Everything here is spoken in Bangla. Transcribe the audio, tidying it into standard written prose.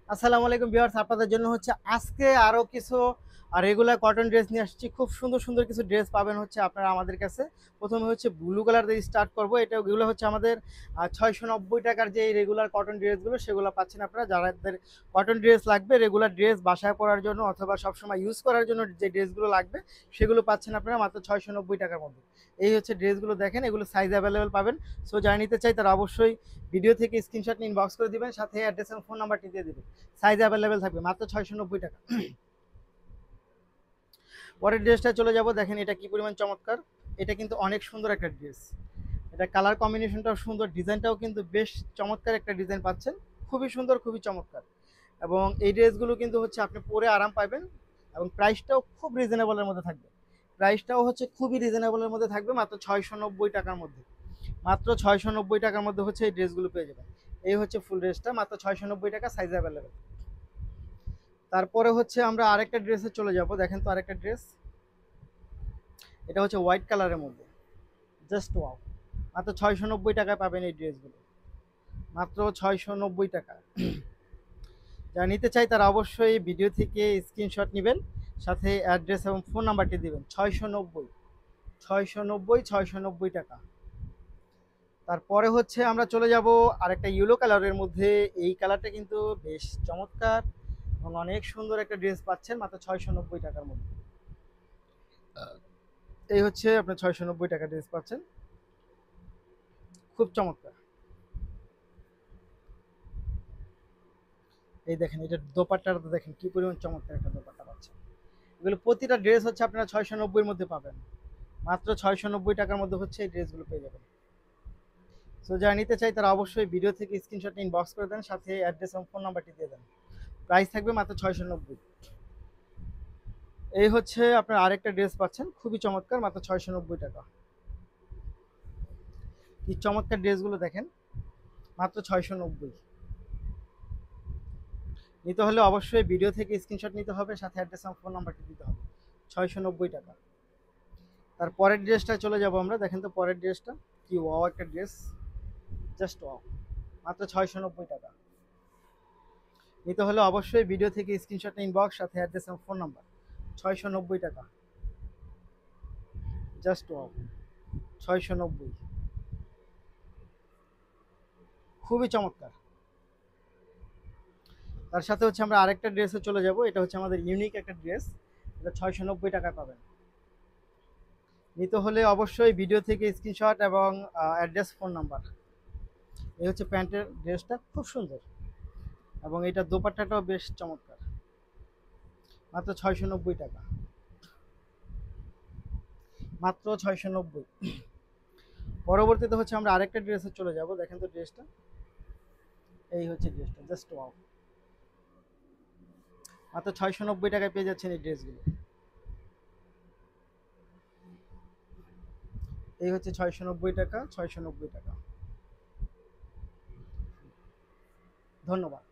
আসসালামু আলাইকুম ভিউয়ার্স, আপনাদের জন্য হচ্ছে আজকে আরো কিছু রেগুলার কটন ড্রেস নিয়ে আসছি। খুব সুন্দর সুন্দর কিছু ড্রেস পাবেন হচ্ছে আপনারা আমাদের কাছে। প্রথমে হচ্ছে ব্লু কালার দিয়ে স্টার্ট করবো। এগুলো হচ্ছে আমাদের 690 টাকার যে রেগুলার কটন ড্রেসগুলো, সেগুলো পাচ্ছেন আপনারা। যাদের কটন ড্রেস লাগবে, রেগুলার ড্রেস বাসায় পরার জন্য অথবা সবসময় ইউজ করার জন্য যে ড্রেসগুলো লাগবে, সেগুলো পাচ্ছেন আপনারা মাত্র 690 টাকার মধ্যে। এই হচ্ছে ড্রেসগুলো, দেখেন এগুলো সাইজ অ্যাভেলেবেল পাবেন। সো যারা নিতে চাই তারা অবশ্যই ভিডিও থেকে স্ক্রিনশট নিয়ে ইনবক্স করে দিবেন, সাথে অ্যাড্রেস এবং ফোন নাম্বারটি দিয়ে দিবেন। সাইজ অ্যাভেলেবেল থাকবে, মাত্র 690 টাকা। পরের ড্রেসটা চলে যাব, দেখেন এটা কি পরিমাণ চমৎকার। এটা কিন্তু অনেক সুন্দর একটা ড্রেস। এটা কালার কম্বিনেশনটাও সুন্দর, ডিজাইনটাও কিন্তু বেশ চমৎকার একটা ডিজাইন পাচ্ছেন। খুবই সুন্দর, খুবই চমৎকার। এবং এই ড্রেসগুলো কিন্তু হচ্ছে আপনি পরে আরাম পাবেন, এবং প্রাইসটাও খুব রিজনেবলের মধ্যে থাকবে। প্রাইসটাও হচ্ছে খুবই রিজনেবলের মধ্যে থাকবে, মাত্র 690 টাকার মধ্যে। মাত্র 690 টাকার মধ্যে হচ্ছে এই ড্রেসগুলো পেয়ে যাবেন। এই হচ্ছে ফুল ড্রেসটা, মাত্র 690 টাকা, সাইজ অ্যাভেলেবেল। তারপরে হচ্ছে আমরা আরেকটা ড্রেসে চলে যাব, দেখেন তো আরেকটা ড্রেস। এটা হচ্ছে হোয়াইট কালারের মধ্যে, জাস্ট ওয়াও। মাত্র 690 টাকায় পাবেন এই ড্রেসগুলো, মাত্র 690 টাকা। যারা নিতে চাই তারা অবশ্যই ভিডিও থেকে স্ক্রিনশট নেবেন, সাথে অ্যাড্রেস এবং ফোন নাম্বারটি দেবেন। 690 টাকা। তারপরে হচ্ছে আমরা চলে যাব আরেকটা ইয়েলো কালারের মধ্যে। এই কালারটা কিন্তু বেশ চমৎকার এবং অনেক সুন্দর একটা ড্রেস পাচ্ছেন মাত্র 690 টাকার মধ্যে। এই হচ্ছে আপনার 690 টাকা ড্রেস পাচ্ছেন, খুব চমৎকার। এই দেখেন, এটার দোপাট্টাটা দেখেন কি পরিমাণ চমৎকার একটা দোপাট্টা পাচ্ছেন। এগুলো প্রতিটা ড্রেস হচ্ছে আপনারা 690-এর মধ্যে পাবেন, মাত্র 690 টাকার মধ্যে হচ্ছে এই ড্রেসগুলো পেয়ে যাবেন। সো যারা নিতে চাই তারা অবশ্যই ভিডিও থেকে স্ক্রিনশট ইনবক্স করে দেন, সাথে অ্যাড্রেস এবং ফোন নাম্বারটি দিয়ে দেন। প্রাইস থাকবে মাত্র 690। এই হচ্ছে আপনার আরেকটা ড্রেস পাচ্ছেন, খুবই চমৎকার, মাত্র 690 টাকা। কি চমৎকার ড্রেসগুলো দেখেন, মাত্র 690। নিতে হলে অবশ্যই ভিডিও থেকে স্ক্রিনশট নিতে হবে, সাথে অ্যাড্রেস এবং ফোন নাম্বারটি দিতে হবে। 690 টাকা। তার পরের ড্রেসটা চলে যাব আমরা, দেখেন তো পরের ড্রেসটা কি ওয়াও একটা ড্রেস, জাস্ট ওয়াও। মাত্র 690 টাকা। নিতে হলে অবশ্যই ভিডিও থেকে স্ক্রিনশট ইনবক্স, সাথে অ্যাড্রেস এবং ফোন নাম্বার। 690 টাকা, জাস্ট ওয়াও। 690, খুবই চমৎকার। তার সাথে হচ্ছে আমরা আরেকটা ড্রেসে চলে যাব, এটা হচ্ছে আমাদের ইউনিক একটা ড্রেস। এটা 690 টাকায় পাবেন। নিতে হলে অবশ্যই ভিডিও থেকে স্ক্রিনশট এবং অ্যাড্রেস ফোন নাম্বার। এই হচ্ছে প্যান্টের ড্রেসটা, খুব সুন্দর, এবং এটা দোপাট্টাটাও বেশ চমৎকার, মাত্র 690 টাকা। মাত্র 690। পরবর্তীতে হচ্ছে আমরা আরেকটা ড্রেসে চলে যাব, দেখেন তো ড্রেসটা। এই হচ্ছে ড্রেসটা, জাস্ট ওয়াও। মাত্র 690 টাকায় পেয়ে যাচ্ছেন এই ড্রেসগুলো। এই হচ্ছে 690 টাকা, 690 টাকা। ধন্যবাদ।